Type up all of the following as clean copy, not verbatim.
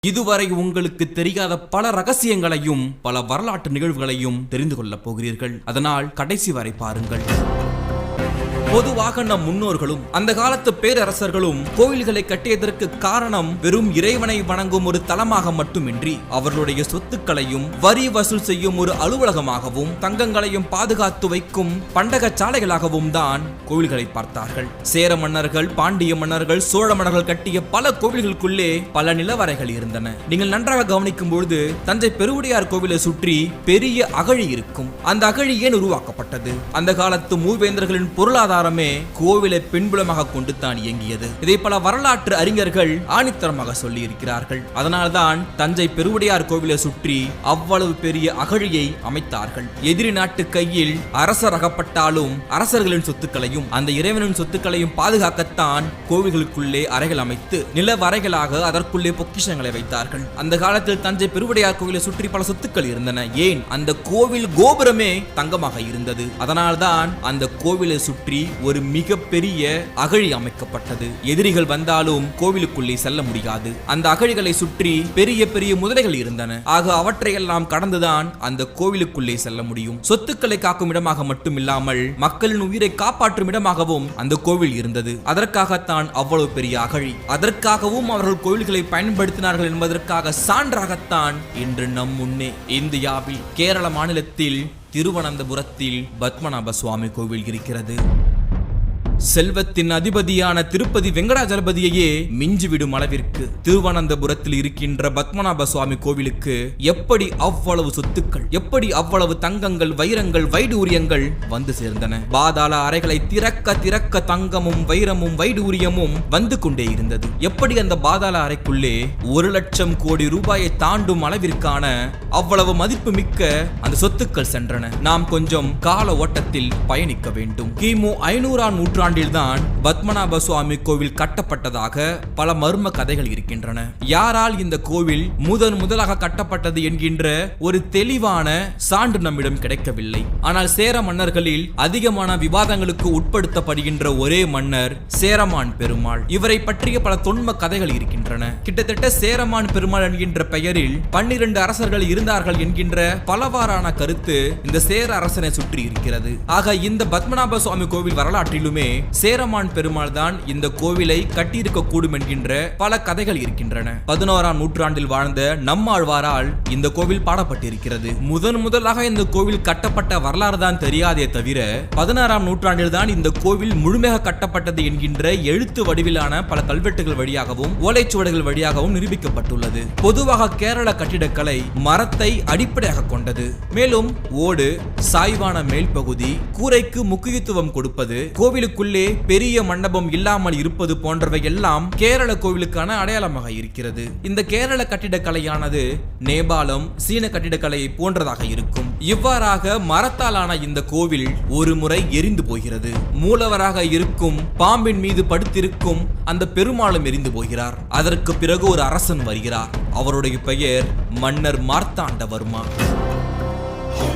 இதுவரை உங்களுக்கு தெரியாத பல ரகசியங்களையும் பல வரலாற்று நிகழ்வுகளையும் தெரிந்து கொள்ளப் போகிறீர்கள். அதனால் கடைசி வரை பாருங்கள். பொதுவாக நம் முன்னோர்களும் அந்த காலத்து பேரரசர்களும் கோயில்களை கட்டியதற்கு காரணம் வெறும் இறைவனை வணங்கும் ஒரு தலமாக மட்டுமின்றி அவர்களுடைய சொத்துக்களையும் வரி வசூல் செய்யும் ஒரு அலுவலகமாகவும் தங்கங்களையும் பாதுகாத்து வைக்கும் பண்டக சாலைகளாகவும் தான் கோவில்களை பார்த்தார்கள். சேர மன்னர்கள், பாண்டிய மன்னர்கள், சோழ மன்னர்கள் கட்டிய பல கோவில்களுக்குள்ளே பல நிலவரைகள் இருந்தன. நீங்கள் நன்றாக கவனிக்கும் பொழுது தஞ்சை பெருவுடையார் கோவிலை சுற்றி பெரிய அகழி இருக்கும். அந்த அகழி ஏன் உருவாக்கப்பட்டது? அந்த காலத்து மூவேந்தர்களின் பொருளாதார கோவிலை பின்புலமாக கொண்டு தான் இயங்கியது. இதை பல வரலாற்று அறிஞர்கள் ஆணித்தரமாக சொல்லி இருக்கிறார்கள். அதனால்தான் தஞ்சை பெருவுடையார் கோவிலை சுற்றி அவ்வளவு பெரிய அகழியை அமைத்தார்கள். எதிரி நாட்டு கையில் அரசர் அகப்பட்டாலும் அரசர்களின் சொத்துக்களையும் அந்த இறைவனின் சொத்துக்களையும் பாதுகாக்கத்தான் கோவில்களுக்குள்ளே அறைகள் அமைத்து நிலவறைகளாக அதற்குள்ளே பொக்கிஷங்களை வைத்தார்கள். அந்த காலத்தில் தஞ்சை பெருவுடையார் கோவிலை சுற்றி பல சொத்துக்கள் இருந்தன. ஏன்? அந்த கோவில் கோபுரமே தங்கமாக இருந்தது. அதனால்தான் அந்த கோவிலை சுற்றி ஒரு மிகப்பெரிய அகழி அமைக்கப்பட்டது. எதிரிகள் வந்தாலும் கோவிலுக்குள்ளே செல்ல முடியாது. அந்த அகழிகளை சுற்றி பெரிய பெரிய முதலைகள் இருந்தன. ஆக அவற்றையெல்லாம் கடந்துதான் அந்த கோவிலுக்குள்ளே செல்ல முடியும். சொத்துக்களை காக்கும் இடமாக மட்டுமில்லாமல் மக்களின் உயிரை காப்பாற்றும் இடமாகவும் அந்த கோவில் இருந்தது. அதற்காகத்தான் அவ்வளவு பெரிய அகழி. அதற்காகவும் அவர்கள் கோவில்களை பயன்படுத்தினார்கள் என்பதற்காக சான்றாகத்தான் இன்று நம் முன்னே இந்தியாவில் கேரள மாநிலத்தில் திருவனந்தபுரத்தில் பத்மநாப சுவாமி கோவில் இருக்கிறது. செல்வத்தின் அதிபதியான திருப்பதி வெங்கடாஜலபதியையே மிஞ்சிவிடும் அளவிற்கு திருவனந்தபுரத்தில் இருக்கின்ற பத்மநாப சுவாமி கோவிலுக்கு எப்படி அவ்வளவு சொத்துக்கள், எப்படி அவ்வளவு தங்கங்கள், வைரங்கள், வைடூரியங்கள் வந்து சேர்ந்தன? பாதாள அறைகளை திறக்க திறக்க தங்கமும் வைரமும் வைடூரியமும் வந்து கொண்டே இருந்தது. எப்படி அந்த பாதாள அறைக்குள்ளே 1,00,000 கோடி ரூபாயை தாண்டும் அளவிற்கான அவ்வளவு மதிப்பு மிக்க அந்த சொத்துக்கள் சென்றன? நாம் கொஞ்சம் கால ஓட்டத்தில் பயணிக்க வேண்டும். கிமு 500ஆம் நூற்றாண்டு தான் பத்மநாப சுவாமி கோவில் கட்டப்பட்டதாக பல மர்ம கதைகள் இருக்கின்றன. யாரால் இந்த கோவில் முதலாக கட்டப்பட்டது என்கின்ற ஒரு தெளிவான சான்று நம்மிடம் கிடைக்கவில்லை. ஆனால் சேர மன்னர்களில் அதிகமான விவாதங்களுக்கு உட்படுத்தப்படுகின்ற ஒரே மன்னர் சேரமான் பெருமாள். இவரை பற்றிய பல தொன்ம கதைகள் இருக்கின்றன. கிட்டத்தட்ட சேரமான் பெருமாள் என்கின்ற பெயரில் 12 அரசர்கள் இருந்தார்கள் என்கின்ற பலவாறான கருத்து இந்த சேர அரசனை சுற்றி இருக்கிறது. ஆக இந்த பத்மநாப சுவாமி கோவில் வரலாற்றிலுமே சேரமான் பெருமாள் தான் இந்த கோவிலை கட்டியிருக்க கூடும் என்கின்ற பல கதைகள் இருக்கின்றன. 11ஆம் நூற்றாண்டில் வாழ்ந்த நம்மாழ்வாரால் இந்த கோவில் பாடப்பட்டிருக்கிறது. முதலாக இந்த கோவில் கட்டப்பட்ட வரலாறு தான் தெரியாதே தவிர 16ஆம் நூற்றாண்டில் தான் இந்த கோவில் முழுமையாக கட்டப்பட்டது என்கின்ற எழுத்து வடிவிலான பல கல்வெட்டுகள் வழியாகவும் ஓலைச்சுவடுகள் வழியாகவும் நிரூபிக்கப்பட்டுள்ளது. பொதுவாக கேரள கட்டிடக்கலை மரத்தை அடிப்படையாக கொண்டது. மேலும் ஓடு, சாய்வான மேல் பகுதி, கூரைக்கு முக்கியத்துவம் கொடுப்பது, கோவிலுக்குள்ளே பெரிய மண்டபம் இல்லாமல் இருப்பது போன்றவை எல்லாம் கேரள கோவிலுக்கான அடையாளமாக இருக்கிறது. இந்த கேரள கட்டிடக்கலையானது நேபாளம், சீன கட்டிடக்கலையை போன்றதாக இருக்கும். இவ்வாறாக மரத்தாலான இந்த கோவில் ஒரு முறை எரிந்து போகிறது. மூலவராக இருக்கும் பாம்பின் மீது படுத்திருக்கும் அந்த பெருமாளும் எரிந்து போகிறார். அதற்கு பிறகு ஒரு அரசன் வருகிறார். அவருடைய பெயர் மன்னர் மார்த்தாண்டவர்மா.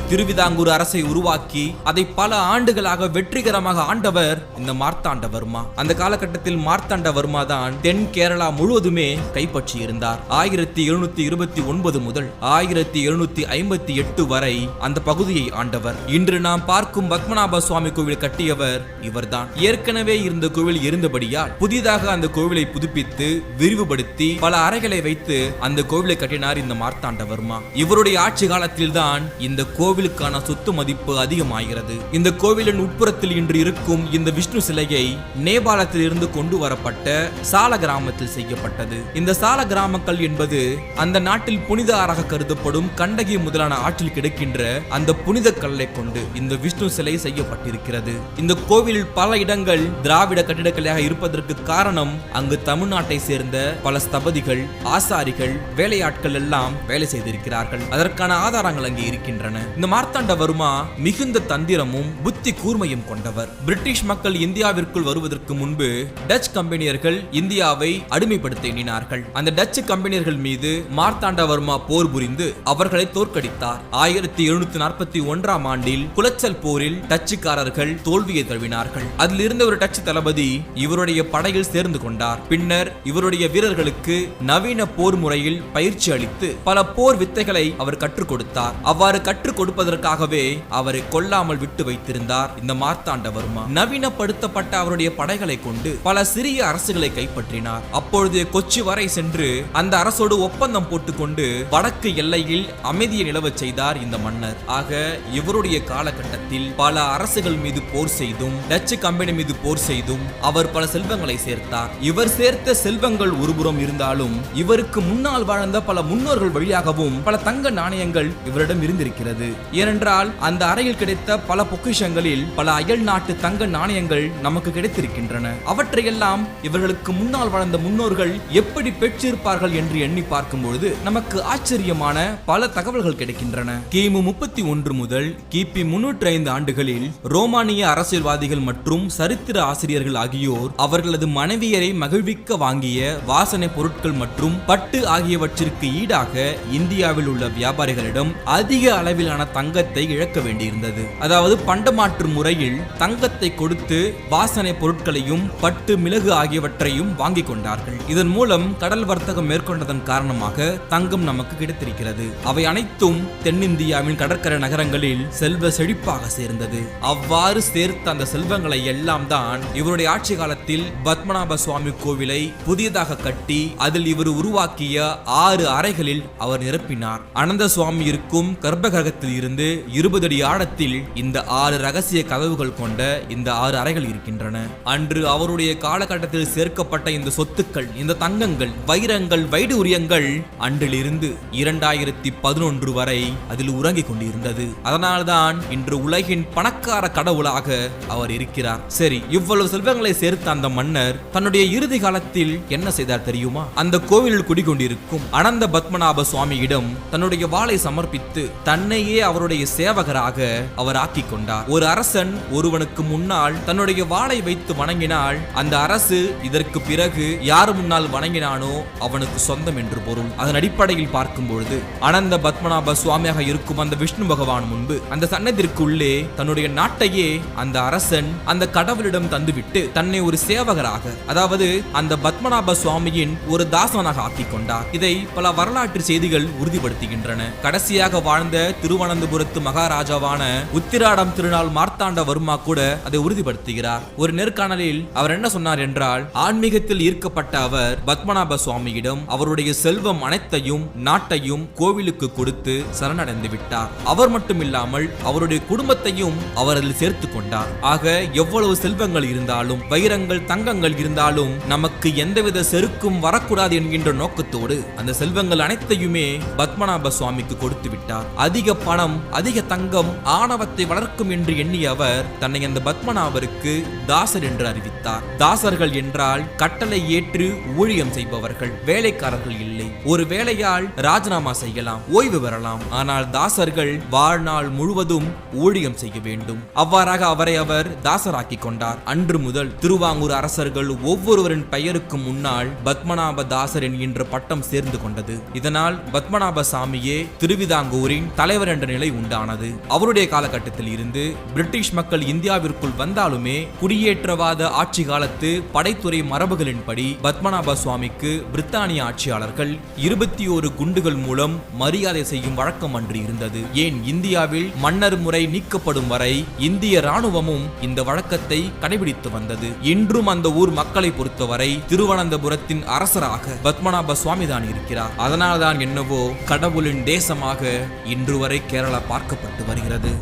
திருவிதாங்கூர் அரசை உருவாக்கி அதை பல ஆண்டுகளாக வெற்றிகரமாக ஆண்டவர் இந்த மார்த்தாண்டவர்மா. அந்த காலகட்டத்தில் மார்த்தாண்டவர்மா தான் தென் கேரளா முழுவதுமே கைப்பற்றி இருந்தார். 1729 முதல் 1758 வரை அந்த பகுதியை ஆண்டவர். இன்று நாம் பார்க்கும் பத்மநாப சுவாமி கோவில் கட்டியவர் இவர்தான். ஏற்கனவே இருந்த கோவில் இருந்தபடியால் புதிதாக அந்த கோவிலை புதுப்பித்து விரிவுபடுத்தி பல அறைகளை வைத்து அந்த கோவிலை கட்டினார் இந்த மார்த்தாண்டவர்மா. இவருடைய ஆட்சி காலத்தில் தான் இந்த கோவிலுக்கான சொத்து மதிப்பு அதிகமாகிறது. இந்த கோவிலின் உட்புறத்தில் இன்று இருக்கும் இந்த விஷ்ணு சிலையை நேபாளத்தில் இருந்து கொண்டு வரப்பட்ட சால கிராமத்தில் செய்யப்பட்டது. இந்த சால கிராமங்கள் என்பது அந்த நாட்டில் புனித ஆறாக கருதப்படும் கண்டகி முதலான ஆற்றில் கிடைக்கின்ற அந்த புனித கல்லை கொண்டு இந்த விஷ்ணு சிலை செய்யப்பட்டிருக்கிறது. இந்த கோவிலில் பல இடங்கள் திராவிட கட்டிடக்கலையாக இருப்பதற்கு காரணம் அங்கு தமிழ்நாட்டை சேர்ந்த பல ஸ்தபதிகள், ஆசாரிகள், வேலையாட்கள் எல்லாம் வேலை செய்திருக்கிறார்கள். அதற்கான ஆதாரங்கள் அங்கே இருக்கின்றன. இந்த மார்த்தாண்டவர்மா மிகுந்த தந்திரமும் புத்தி கூர்மையும் கொண்டவர். பிரிட்டிஷ் மக்கள் இந்தியாவிற்குள் வருவதற்கு முன்பு டச் கம்பெனியர்கள் இந்தியாவை அடிமைப்படுத்த எண்ணினார்கள். அந்த டச்சு கம்பெனியர்கள் மீது மார்த்தாண்டவர்மா போர் புரிந்து அவர்களை தோற்கடித்தார். 1741ஆம் ஆண்டில் குளச்சல் போரில் டச்சுக்காரர்கள் தோல்வியை தழுவினார்கள். அதில் இருந்த ஒரு டச்சு தளபதி இவருடைய படையில் சேர்ந்து கொண்டார். பின்னர் இவருடைய வீரர்களுக்கு நவீன போர் முறையில் பயிற்சி அளித்து பல போர் வித்தைகளை அவர் கற்றுக் கொடுத்தார். அவ்வாறு கற்றுக் கொடுப்பதற்காகவே அவரை கொல்லாமல் விட்டு வைத்திருந்தார் இந்த மார்த்தாண்டவர்மா. நவீனப்படுத்தப்பட்ட அவருடைய படைகளை கொண்டு பல சிறிய அரசுகளை கைப்பற்றினார். அப்பொழுது கொச்சி வரை சென்று அந்த அரசோடு ஒப்பந்தம் போட்டுக்கொண்டு வடக்கு எல்லையில் அமைதியை நிலவச் செய்தார் இந்த மன்னர். ஆக இவருடைய காலகட்டத்தில் பல அரசுகள் மீது போர் செய்தும் டச்சு கம்பெனி மீது போர் செய்தும் அவர் பல செல்வங்களை சேர்த்தார். இவர் சேர்த்த செல்வங்கள் ஒருபுறம் இருந்தாலும் இவருக்கு முன்னால் வாழ்ந்த பல முன்னோர்கள் வழியாகவும் பல தங்க நாணயங்கள் இவரிடம் இருந்திருக்கிறது. ஏனென்றால் அந்த அறையில் கிடைத்த பல பொக்கிஷங்களில் பல அயல் நாட்டு தங்க நாணயங்கள் நமக்கு கிடைத்திருக்கின்றன. அவற்றையெல்லாம் இவர்களுக்கு முன்னால் வாழ்ந்த முன்னோர்கள் எப்படி பெற்றிருப்பார்கள் என்று எண்ணி பார்க்கும் பொழுது நமக்கு ஆச்சரியமான பல தகவல்கள் கிடைக்கின்றன. கிமு 31 முதல் கிபி 305 ஆண்டுகளில் ரோமானிய அரசியல்வாதிகள் மற்றும் சரித்திர ஆசிரியர்கள் ஆகியோர் அவர்களது மனைவியரை மகிழ்விக்க வாங்கிய வாசனை பொருட்கள் மற்றும் பட்டு ஆகியவற்றிற்கு ஈடாக இந்தியாவில் உள்ள வியாபாரிகளிடம் அதிக அளவிலான தங்கத்தை இழக்க வேண்டியிருந்தது. அதாவது பண்டமாற்று முறையில் தங்கத்தை கொடுத்து வாசனை பொருட்களையும் பட்டு மிளகு ஆகியவற்றையும் வாங்கி கொண்டார்கள். இதன் மூலம் கடல் வர்த்தகம் மேற்கொண்டதன் காரணமாக தங்கம் நமக்கு கிடைத்திருக்கிறது. அவை அனைத்தும் தென்னிந்தியாவின் கடற்கரை நகரங்களில் செல்வ செழிப்பாக சேர்ந்தது. அவ்வாறு சேர்த்த அந்த செல்வங்களை எல்லாம் தான் இவருடைய ஆட்சி காலத்தில் பத்மநாப சுவாமி கோவிலை புதியதாக கட்டி அதில் இவர் உருவாக்கிய 6 அறைகளில் அவர் நிரப்பினார். அனந்த சுவாமி இருக்கும் கர்ப்பகிரகத்தில் இருந்து 20 அடி ஆழத்தில் இந்த 6 ரகசிய கதவுகள் கொண்ட இந்த 6 அறைகள் இருக்கின்றன. அன்று அவருடைய காலகட்டத்தில் சேர்க்கப்பட்ட இந்த சொத்துக்கள், இந்த தங்கங்கள், வைரங்கள், வைடூரியங்கள் அன்றிலிருந்து 2011 வரை அதில் உறங்கிக் கொண்டிருந்தது. அதனால்தான் இன்று உலகின் பணக்கார கடவுளாக அவர் இருக்கிறார். சரி, இவ்வளவு செல்வங்களை சேர்த்த அந்த மன்னர் தன்னுடைய இறுதி காலத்தில் என்ன செய்தார் தெரியுமா? அந்த கோவிலில் குடிகொண்டிருக்கும் அனந்த பத்மநாப சுவாமியிடம் தன்னுடைய வாளை சமர்ப்பித்து தன்னையே அவருடைய சேவகராக அவர் ஆக்கிக் கொண்டார். ஒரு அரசன் ஒருவனுக்கு முன்னால் தன்னுடைய வாளை வைத்து வணங்கினால் அந்த அரசு இதற்கு பிறகு யார் முன்னால் வணங்கினானோ அவனுக்கு சொந்தம் என்று பொருள். அதன் அடிப்படையில் பார்க்கும் பொழுது அனந்த பத்மநாப சுவாமியாக இருக்கும் அந்த விஷ்ணு பகவான் முன்பு அந்த சன்னதிற்குள்ளே தன்னுடைய நாட்டையே அந்த அரசன் அந்த கடவுளிடம் தந்துவிட்டு தன்னை ஒரு சேவகராக, அதாவது அந்த பத்மநாப சுவாமியின் ஒரு தாசனாக ஆக்கிக் கொண்டார். இதை பல வரலாற்று செய்திகள் உறுதிப்படுத்துகின்றன. கடைசியாக வாழ்ந்த திருவனந்தபுரத்து மகாராஜாவான உத்திராடம் திருநாள் மார்த்தாண்டவர்மா கூட அதை உறுதிப்படுத்துகிறார். ஒரு நேர்காணலில் அவர் என்ன சொன்னார் என்றால், ஆன்மீகத்தில் ஈர்க்கப்பட்ட அவர் பத்மநாப சுவாமியிடம் அவருடைய செல்வம் அனைத்தையும் நாட்டையும் கோவிலுக்கு கொடுத்து சரணடைந்து விட்டார். அவர் மட்டுமில்லாமல் அவருடைய குடும்பத்தையும் அவர் அதில் சேர்த்து கொண்டார். ஆக எவ்வளவு செல்வங்கள் இருந்தாலும், வைரங்கள், தங்கங்கள் இருந்தாலும் நமக்கு எந்தவித செருக்கும் வரக்கூடாது என்கின்ற நோக்கத்தோடு அந்த செல்வங்கள் அனைத்தையுமே பத்மநாப சுவாமிக்கு கொடுத்து விட்டார். அதிக பணம், அதிக தங்கம் ஆணவத்தை வளர்க்கும் என்று எண்ணிய அவர் தன்னை அந்த பத்மநாபருக்கு தாசர் என்று அறிவித்தார். தாசர்கள் என்றால் கட்டளை ஏற்று ஊழியம் செய்பவர்கள், வேலைக்காரர்கள் இல்லை. ஒரு வேலையால் ராஜினாமா செய்யலாம், ஓய்வு பெறலாம். ஆனால் தாசர்கள் வாழ்நாள் முழுவதும் ஊழியம் செய்ய வேண்டும். அவ்வாறாக அவரை அவர் தாசராக்கி கொண்டார். அன்று முதல் திருவாங்கூர் அரசர்கள் ஒவ்வொருவரின் பெயருக்கும் முன்னால் பத்மநாப தாசர் என்கின்ற பட்டம் சேர்ந்து கொண்டது. இதனால் பத்மநாப சாமியே திருவிதாங்கூரின் தலைவர் என்ற நிலை உண்டானது. அவருடைய காலகட்டத்தில் இருந்து பிரிட்டிஷ் மக்கள் இந்தியாவிற்குள் வந்தாலுமே குடியேற்றவாத ஆட்சி காலத்து படைத்துறை மரபுகளின்படி பத்மநாப சுவாமிக்கு பிரித்தானிய ஆட்சியாளர்கள் 21 குண்டுகள் மூலம் மரியாதை செய்யும் வழக்கம் அன்று இருந்தது. ஏன், இந்தியாவில் மன்னர் முறை நீக்கப்படும் வரை இந்திய ராணுவமும் இந்த வழக்கத்தை கடைபிடித்து வந்தது. இன்றும் அந்த ஊர் மக்களை பொறுத்தவரை திருவனந்தபுரத்தின் அரசராக பத்மநாப சுவாமி தான் இருக்கிறார். அதனால்தான் என்னவோ கடவுளின் தேசமாக இன்று வரை கேரளா பார்க்கப்பட்டு வருகிறது.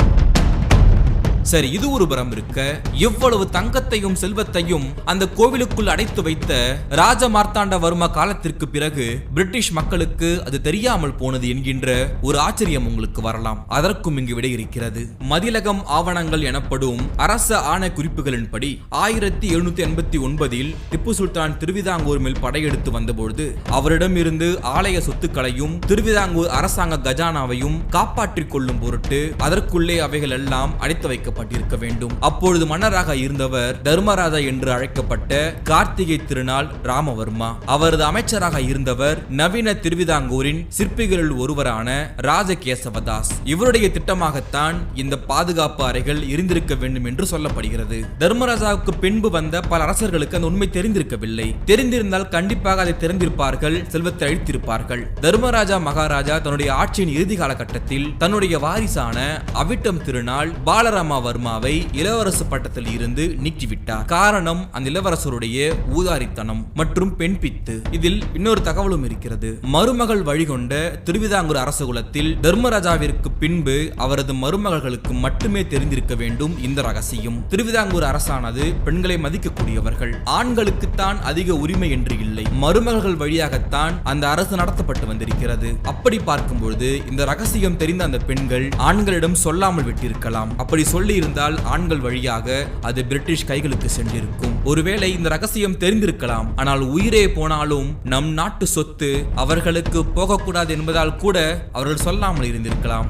சரி, இது ஒரு புறம் இருக்க, எவ்வளவு தங்கத்தையும் செல்வத்தையும் அந்த கோவிலுக்குள் அடைத்து வைத்த ராஜ மார்த்தாண்டவர்மா காலத்திற்கு பிறகு பிரிட்டிஷ் மக்களுக்கு அது தெரியாமல் போனது என்கின்ற ஒரு ஆச்சரியம் உங்களுக்கு வரலாம். அதற்கும் இங்கு விடை இருக்கிறது. மதிலகம் ஆவணங்கள் எனப்படும் அரச ஆணை குறிப்புகளின்படி 1789 திப்பு சுல்தான் திருவிதாங்கூர் மேல் படையெடுத்து வந்தபொழுது அவரிடம் இருந்து ஆலய சொத்துக்களையும் திருவிதாங்கூர் அரசாங்க கஜானாவையும் காப்பாற்றிக் கொள்ளும் பொருட்டு அதற்குள்ளே அவைகள் எல்லாம் அடைத்து வைக்கப்பட்டிருக்க வேண்டும். அப்பொழுது மன்னராக இருந்தவர் தர்மராஜா என்று அழைக்கப்பட்ட கார்த்திகை திருநாள் ராமவர்மா. அவரது அமைச்சராக இருந்தவர் நவீன திருவிதாங்கூரின் சிற்பிகளில் ஒருவரான ராஜகேசவதாஸ். இவருடைய திட்டமாகத்தான் இந்த பாதுகாப்பு அறைகள் இருந்திருக்க வேண்டும் என்று சொல்லப்படுகிறது. தர்மராஜாவுக்கு பின்பு வந்த பல அரசர்களுக்கு அந்த உண்மை தெரிந்திருக்கவில்லை. தெரிந்திருந்தால் கண்டிப்பாக அதை தெரிந்திருப்பார்கள், செல்வத்தை அழித்திருப்பார்கள். தர்மராஜா மகாராஜா தன்னுடைய ஆட்சியின் இறுதி காலகட்டத்தில் தன்னுடைய வாரிசான அவிட்டம் திருநாள் பாலராமவர்மாவை இளவரசு பட்டத்தில் இருந்து நீக்கிவிட்டார். காரணம் அந்த இளவரசருடைய ஊதாரித்தனம் மற்றும் பெண் பித்து. இதில் இன்னொரு தகவலும் இருக்கிறது. மருமகள் வழிகொண்ட திருவிதாங்கூர் அரச குலத்தில் தர்மராஜாவிற்கு பின்பு அவரது மருமகளுக்கு மட்டுமே தெரிந்திருக்க வேண்டும் இந்த ரகசியம். திருவிதாங்கூர் அரசானது பெண்களை மதிக்கக்கூடியவர்கள். ஆண்களுக்குத்தான் அதிக உரிமை என்று இல்லை. மருமகள் வழியாகத்தான் அந்த அரசு நடத்தப்பட்டு வந்திருக்கிறது. அப்படி பார்க்கும்பொழுது இந்த ரகசியம் தெரிந்த அந்த பெண்கள் ஆண்களிடம் சொல்லாமல் விட்டிருக்கலாம். அப்படி சொல்லி இருந்தால் ஆண்கள் வழியாக அது பிரிட்டிஷ் கைகளுக்கு சென்றிருக்கும். ஒருவேளை இந்த ரகசியம் தெரிந்திருக்கலாம். ஆனால் உயிரே போனாலும் நம் நாட்டு சொத்து அவர்களுக்கு போகக்கூடாது என்பதால் கூட அவர்கள் சொல்லாமல் இருந்திருக்கலாம்.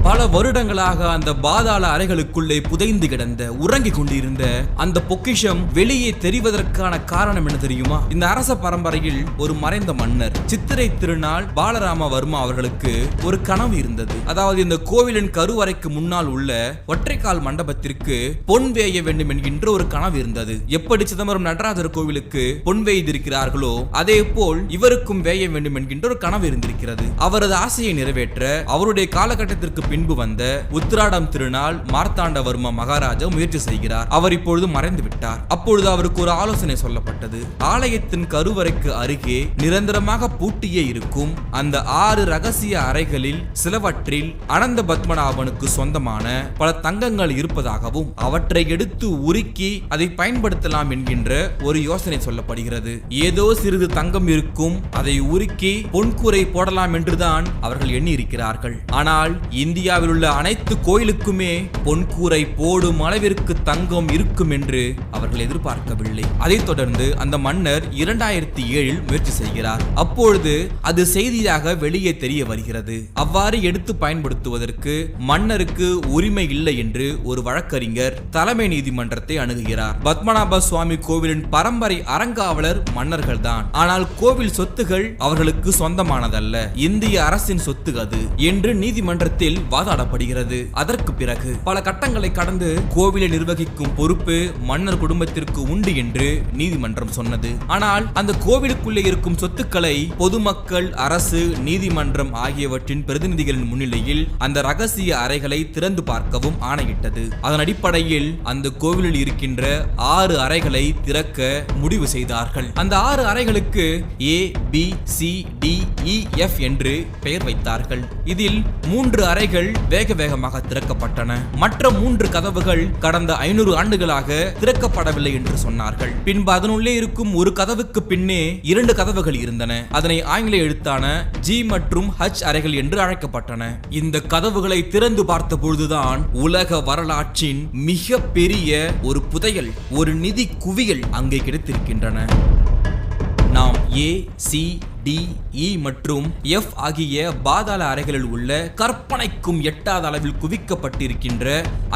பல வருடங்களாக அந்த பாதாள அறைகளுக்குள்ளே புதைந்து கிடந்த உறங்கிக் கொண்டிருந்த அந்த பொக்கிஷம் வெளியே தெரிவதற்கான காரணம் என்ன தெரியுமா? இந்த அரச பரம்பரையில் ஒரு மறைந்த மன்னர் சித்திரை திருநாள் பாலராமவர்மா அவர்களுக்கு ஒரு கனவு இருந்தது. அதாவது இந்த கோவிலின் கருவறைக்கு முன்னால் உள்ள ஒற்றைக்கால் மண்டபத்திற்கு பொன் வேய வேண்டும் என்கின்ற ஒரு கனவு இருந்தது. எப்படி சிதம்பரம் நடராஜர் கோவிலுக்கு பொன் வேய்திருக்கிறார்களோ அதே போல் இவருக்கும் வேய வேண்டும் என்கின்ற ஒரு கனவு இருந்திருக்கிறது. அவரது ஆசையை நிறைவேற்ற அவருடைய காலகட்டத்திற்கு பின்பு வந்த உத்திராடம் திருநாள் மார்த்தாண்டவர்மா மகாராஜா முயற்சி செய்கிறார். அவர் இப்பொழுது மறைந்து விட்டார். அப்பொழுது அவருக்கு ஒரு ஆலோசனை சொல்லப்பட்டது. ஆலயத்தின் கருவறைக்கு அருகே நிரந்தரமாக பூட்டியே இருக்கும் அந்த 6 ரகசிய அறைகளில் சிலவற்றில் அனந்த பத்மநாபனுக்கு சொந்தமான பல தங்கங்கள் இருப்பதாகவும் அவற்றை எடுத்து உருக்கி அதை பயன்படுத்தலாம் என்கின்ற ஒரு யோசனை சொல்லப்படுகிறது. ஏதோ சிறிது தங்கம் இருக்கும், அதை உருக்கி பொன்கூரை போடலாம் என்றுதான் அவர்கள் எண்ணி இருக்கிறார்கள். ஆனால் இந்தியாவில் உள்ள அனைத்து கோயிலுக்குமே பொன்கூரை போடும் அளவிற்கு தங்கம் இருக்கும் என்று அவர்கள் எதிர்பார்க்கவில்லை. அதைத் தொடர்ந்து அந்த மன்னர் 2007 முயற்சி செய்கிறார். அப்பொழுது அது செய்தியாக வெளியே தெரிய வருகிறது. அவ்வாறு எடுத்து பயன்படுத்துவதற்கு மன்னருக்கு உரிமை இல்லை என்று ஒரு வழக்கறிஞர் தலைமை நீதிமன்றத்தை அணுகுகிறார். பத்மநாப சுவாமி கோவிலின் பரம்பரை அறங்காவலர் மன்னர்கள் தான். ஆனால் கோவில் சொத்துகள் அவர்களுக்கு சொந்தமானதல்ல, இந்திய அரசின் சொத்து அது என்று நீதிமன்றத்தில் வாதாடப்படுகிறது. அதற்கு பிறகு பல கட்டங்களை கடந்து கோவிலை நிர்வகிக்கும் பொறுப்பு மன்னர் குடும்பத்திற்கு உண்டு என்று நீதிமன்றம் சொன்னது. ஆனால் அந்த கோவிலுக்குள்ளே இருக்கும் சொத்துக்களை பொதுமக்கள், அரசு, நீதிமன்றம் ஆகியவற்றின் பிரதிநிதிகளின் முன்னிலையில் அந்த ரகசிய அறைகளை திறந்து பார்க்கவும் ஆணையிட்டது. அதன் அடிப்படையில் அந்த கோவிலில் இருக்கின்ற 6 அறைகளை திறக்க முடிவு செய்தார்கள். அந்த 6 அறைகளுக்கு ABCDEF என்று பெயர் வைத்தார்கள். இதில் 3 அறைகள் வேக வேகமாக திறக்கப்பட்டன. மற்ற 3 கதவுகள் கடந்த 500 ஆண்டுகளாக திறக்கப்படவில்லை என்று சொன்னார்கள். பின்பு அதனுள்ளே இருக்கும் ஒரு கதவுக்கு பின்னே 2 கதவுகள் இருந்தன. அதனை ஆங்கில எழுத்தான G மற்றும் H அறைகள் என்று அழைக்கப்பட்டன. இந்த கதவுகளை திறந்து பார்த்த பொழுதுதான் உலக வரலாற்றின் மிக பெரிய ஒரு புதையல், ஒரு நிதி குவியல் அங்கே கிடைத்திருக்கின்றன. நாம் ACDE மற்றும் F ஆகிய பாதாள அறைகளில் உள்ள கற்பனைக்கும் எட்டாத அளவில் குவிக்கப்பட்டிருக்கின்ற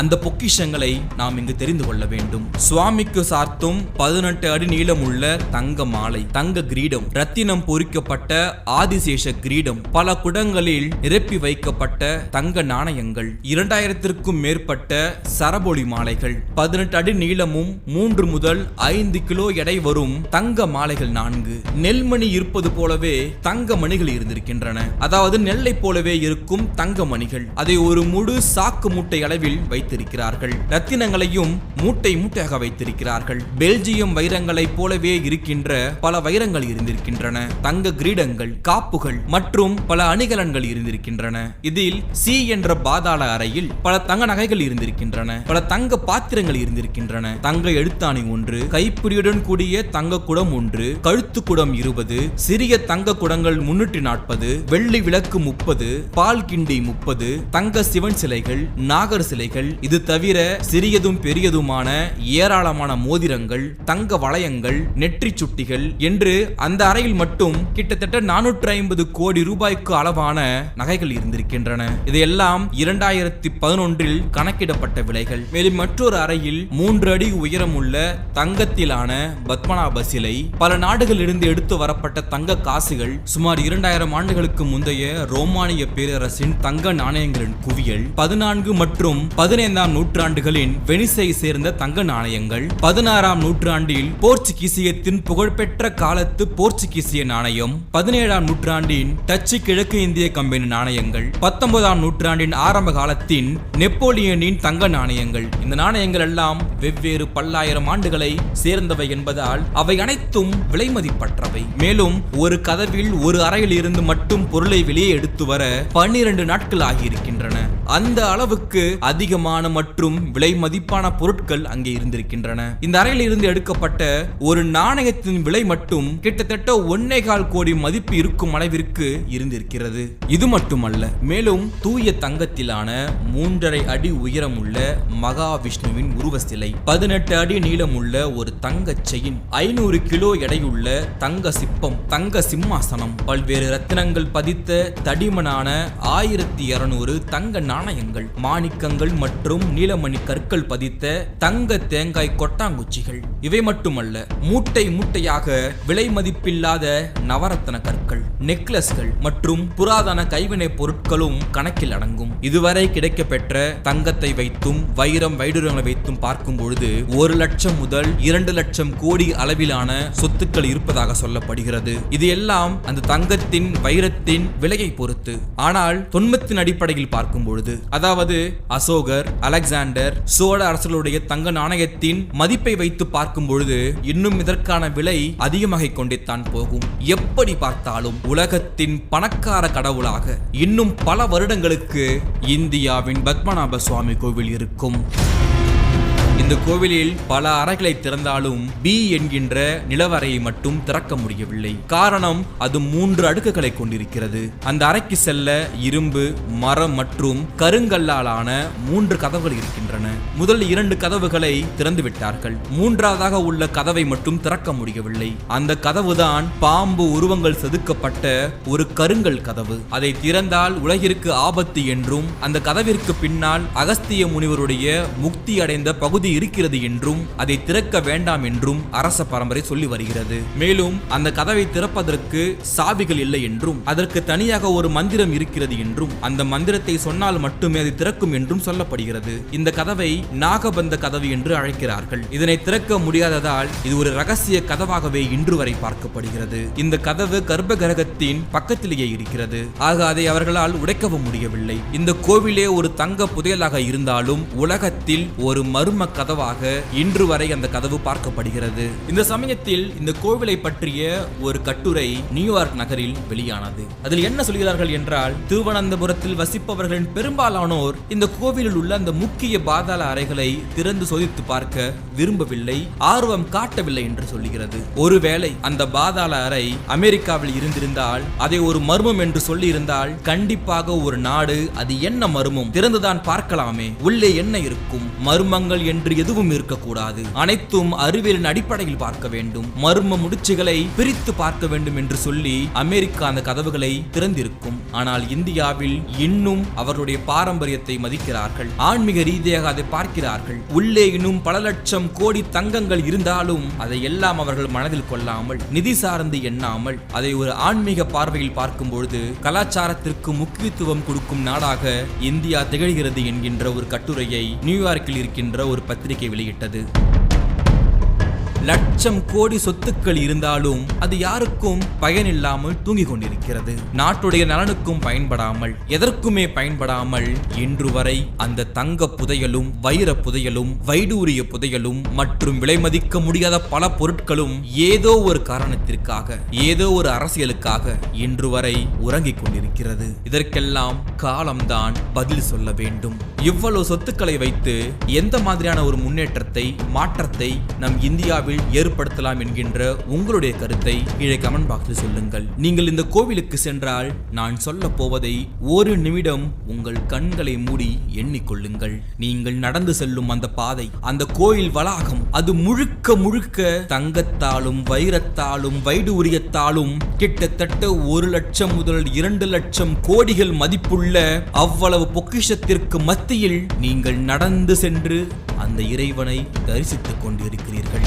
அந்த பொக்கிஷங்களை நாம் இங்கு தெரிந்து கொள்ள வேண்டும். சுவாமிக்கு சார்த்தும் 18 அடி நீளம் உள்ள தங்க மாலை, தங்க கிரீடம், ரத்தினம் பொறிக்கப்பட்ட ஆதிசேஷ கிரீடம், பல குடங்களில் நிரப்பி வைக்கப்பட்ட தங்க நாணயங்கள், 2000க்கும் மேற்பட்ட சரபொலி மாலைகள், 18 அடி நீளமும் 3 முதல் 5 கிலோ எடை வரும் தங்க மாலைகள் 4, நெல்மணி இருப்பது போலவே தங்க மணிகள் இருந்திருக்கின்றன. அதாவது நெல்லை போலவே இருக்கும் தங்க மணிகள். அதை ஒரு முழு சாக்கு சாக்கு மூட்டை அளவில் வைத்திருக்கிறார்கள். ரத்தினங்களையும் மூட்டை மூட்டையாக வைத்திருக்கிறார்கள். பெல்ஜியம் வைரங்களைப் போலவே இருக்கின்ற பல வைரங்கள் இருந்திருக்கின்றன. தங்க கிரீடங்கள், காப்புகள் மற்றும் பல அணிகலன்கள் இருந்திருக்கின்றன. இதில் சி என்ற பாதாள அறையில் பல தங்க நகைகள் இருந்திருக்கின்றன. பல தங்க பாத்திரங்கள் இருந்திருக்கின்றன. தங்க எழுத்தாணி ஒன்று, கைப்பிடியுடன் கூடிய தங்க குடம் ஒன்று, கழுத்து குடம் 20, சிறிய தங்க குடங்கள் 340, வெள்ளி விளக்கு 30, பால் கிண்டி 30, தங்க சிவன் சிலைகள், நாகர் சிலைகள், இது தவிர சிறியதும் பெரியதுமான ஏராளமான மோதிரங்கள், தங்க வளையங்கள், நெற்றி சுட்டிகள் என்று அந்த அறையில் மட்டும் கிட்டத்தட்ட 450 கோடி ரூபாய்க்கு அளவான நகைகள் இருந்திருக்கின்றன. இதையெல்லாம் 2011 கணக்கிடப்பட்ட விலைகள். மேலும் மற்றொரு அறையில் 3 அடி உயரம் உள்ள தங்கத்திலான பத்மநாப சிலை, பல நாடுகளிலிருந்து எடுத்து வரப்பட்ட தங்க காசுகள், சுமார் 2000 ஆண்டுகளுக்கு முந்தைய ரோமானிய பேரரசின் தங்க நாணயங்களின் குவியல், 14 மற்றும் 15ஆம் நூற்றாண்டுகளின் வெனிஸை சேர்ந்த தங்க நாணயங்கள், 16ஆம் நூற்றாண்டில் போர்ச்சுகீசியத்தின் புகழ்பெற்ற காலத்து போர்ச்சுகீசிய நாணயம், 17ஆம் நூற்றாண்டின் டச்சு கிழக்கு இந்திய கம்பெனி நாணயங்கள், 19ஆம் நூற்றாண்டின் ஆரம்ப காலத்தின் நெப்போலியனின் தங்க நாணயங்கள். இந்த நாணயங்கள் எல்லாம் வெவ்வேறு பல்லாயிரம் ஆண்டுகளை சேர்ந்தவை என்பதால் அவை அனைத்தும் விலை மதிப்பற்றவை. மேலும் ஒரு கதவில் ஒரு அறையில் இருந்து மட்டும் பொருளை வெளியே எடுத்து வர 12 நாட்கள் ஆகியிருக்கின்றன. அந்த அளவுக்கு அதிகமான மற்றும் விலை மதிப்பான பொருட்கள் அங்கே இருந்திருக்கின்றன. இந்த அறையில் இருந்து எடுக்கப்பட்ட ஒரு நாணயத்தின் விலை மட்டும் கிட்டத்தட்ட 1.25 கோடி மதிப்பு இருக்கும் அளவிற்கு இருந்திருக்கிறது. இது மட்டுமல்ல, மேலும் தூய தங்கத்திலான 3.5 அடி உயரம் உள்ள மகாவிஷ்ணுவின் உருவ சிலை, 18 அடி நீளம் உள்ள ஒரு தங்க செயின், 500 கிலோ எடையுள்ள தங்க சிப்பம், தங்க சிம்மாசனம், பல்வேறு ரத்தினங்கள் பதித்த தடிமனான 1200 தங்க நாணயங்கள், மாணிக்கங்கள் மற்றும் நீலமணி கற்கள் பதித்த தங்க தேங்காய் கொட்டாங்குச்சிகள். இவை மட்டுமல்ல, மூட்டை மூட்டையாக விலை மதிப்பில்லாத நவரத்ன கற்கள், நெக்லஸ்கள் மற்றும் புராதன கைவினை பொருட்களும் கணக்கில் அடங்கும். இதுவரை கிடைக்கப்பெற்ற தங்கத்தை வைத்தும் வைரம் வைடூரியங்களை வைத்தும் பார்க்கும் பொழுது 1 லட்சம் முதல் 2 லட்சம் கோடி அளவிலான சொத்துக்கள் இருப்பதாக சொல்லப்படுகிறது. இது எல்லாம் அந்த தங்கத்தின் வைரத்தின் விலையை பொறுத்து. ஆனால் தொன்மத்தின் அடிப்படையில் பார்க்கும் பொழுது, அதாவது அசோகர், அலெக்சாண்டர், சோழ அரசர்களுடைய தங்க நாணயத்தின் மதிப்பை வைத்து பார்க்கும் பொழுது இன்னும் இதற்கான விலை அதிகமாக கொண்டே தான் போகும். எப்படி பார்த்தாலும் உலகத்தின் பணக்கார கடவுளாக இன்னும் பல வருடங்களுக்கு இந்தியாவின் பத்மநாப சுவாமி கோவில் இருக்கும். இந்த கோவிலில் பல அறைகளை திறந்தாலும் பி என்கின்ற நிலவறையை மட்டும் திறக்க முடியவில்லை. காரணம், அது 3 அடுக்குகளை கொண்டிருக்கிறது. அந்த அறைக்கு செல்ல இரும்பு, மரம் மற்றும் கருங்கல்லாலான 3 கதவுகள் இருக்கின்றன. முதல் 2 கதவுகளை திறந்து விட்டார்கள். 3ஆவதாக உள்ள கதவை மட்டும் திறக்க முடியவில்லை. அந்த கதவுதான் பாம்பு உருவங்கள் செதுக்கப்பட்ட ஒரு கருங்கல் கதவு. அதை திறந்தால் உலகிற்கு ஆபத்து என்றும், அந்த கதவிற்கு பின்னால் அகஸ்திய முனிவருடைய முக்தி அடைந்த பகுதி இருக்கிறது என்றும், அதை திறக்க வேண்டாம் என்றும் அரச பரம்பரை சொல்லி வருகிறது. மேலும் அந்த கதவை திறப்பதற்கு சாவிகள் இல்லை என்றும், அதற்கு தனியாக ஒரு மந்திரம் இருக்கிறது என்றும், அந்த மந்திரத்தை சொன்னால் மட்டுமே அது திறக்கும் என்றும் சொல்லப்படுகிறது. இந்த கதவை நாகபந்த கதவு என்று அழைக்கிறார்கள். இதனை திறக்க முடியாததால் இது ஒரு ரகசிய கதவாகவே இன்று வரை பார்க்கப்படுகிறது. இந்த கதவு கர்ப்ப கிரகத்தின் பக்கத்திலேயே இருக்கிறது. ஆக அதை அவர்களால் உடைக்கவும் முடியவில்லை. இந்த கோவிலே ஒரு தங்க புதையலாக இருந்தாலும் உலகத்தில் ஒரு மர்ம கதவாக இன்று வரை அந்த கதவு பார்க்கப்படுகிறது. இந்த சமயத்தில் இந்த கோவிலை பற்றிய ஒரு கட்டுரை நியூயார்க் நகரில் வெளியானது. அதில் என்ன சொல்கிறார்கள் என்றால், திருவனந்தபுரத்தில் வசிப்பவர்களின் பெரும்பாலானோர் இந்த கோவிலில் உள்ள அந்த முக்கிய பாதாள அறைகளை திறந்து சோதித்து பார்க்க விரும்பவில்லை, ஆர்வம் காட்டவில்லை என்று சொல்லுகிறது. ஒருவேளை அந்த பாதாள அறை அமெரிக்காவில் இருந்திருந்தால், அதை ஒரு மர்மம் என்று சொல்லி இருந்தால், கண்டிப்பாக ஒரு நாடு அது என்ன மர்மம் திறந்துதான் பார்க்கலாமே, உள்ளே என்ன இருக்கும், மர்மங்கள் என்று எதுவும் இருக்கக்கூடாது, அனைத்தும் அறிவியலின் அடிப்படையில் பார்க்க வேண்டும், மர்ம முடிச்சுகளை பிரித்து பார்க்க வேண்டும் என்று சொல்லி அமெரிக்கா அந்த கதவுகளை திறந்திருக்கும். ஆனால் இந்தியாவில் இன்னும் அவர்களுடைய பாரம்பரியத்தை மதிக்கிறார்கள், ஆன்மீக ரீதியாக அதை பார்க்கிறார்கள். உள்ளே இன்னும் பல லட்சம் கோடி தங்கங்கள் இருந்தாலும் அதை எல்லாம் அவர்கள் மனதில் கொள்ளாமல், நிதி சார்ந்து எண்ணாமல், அதை ஒரு ஆன்மீக பார்வையில் பார்க்கும் பொழுது கலாச்சாரத்திற்கு முக்கியத்துவம் கொடுக்கும் நாடாக இந்தியா திகழ்கிறது என்கின்ற ஒரு கட்டுரையை நியூயார்க்கில் இருக்கின்ற ஒரு பத்திரிகை வெளியிட்டது. லட்சம் கோடி சொத்துக்கள் இருந்தாலும் அது யாருக்கும் பயனில்லாமல் தூங்கிக் கொண்டிருக்கிறது. நாட்டுடைய நலனுக்கும் பயன்படாமல், எதற்குமே பயன்படாமல் இன்று வரை அந்த தங்க புதையலும் வைர புதையலும் வைடூரிய புதையலும் மற்றும் விலைமதிக்க முடியாத பல பொருட்களும் ஏதோ ஒரு காரணத்திற்காக, ஏதோ ஒரு அரசியலுக்காக இன்று வரை உறங்கிக் கொண்டிருக்கிறது. இதற்கெல்லாம் காலம்தான் பதில் சொல்ல வேண்டும். இவ்வளவு சொத்துக்களை வைத்து எந்த மாதிரியான ஒரு முன்னேற்றத்தை, மாற்றத்தை நம் இந்தியாவில் ஏற்படுத்தலாம் என்கின்ற உங்களுடைய கருத்தை கீழே கமெண்ட் பாக்ஸில் சொல்லுங்கள். நீங்கள் இந்த கோவிலுக்கு சென்றால் நான் சொல்ல போவதை ஒரு நிமிடம் உங்கள் கண்களை மூடி எண்ணிக்கொள்ளுங்கள். நீங்கள் நடந்து செல்லும் அந்த பாதை, அந்த கோயில் வளாகம், அது முழுக்க முழுக்க தங்கத்தாலும் வைரத்தாலும் வைடூரியத்தாலும் கிட்டத்தட்ட 1 லட்சம் முதல் 2 லட்சம் கோடிகள் மதிப்புள்ள அவ்வளவு பொக்கிஷத்திற்கு மத்தியில் நீங்கள் நடந்து சென்று அந்த இறைவனை தரிசித்துக் கொண்டிருக்கிறீர்கள்.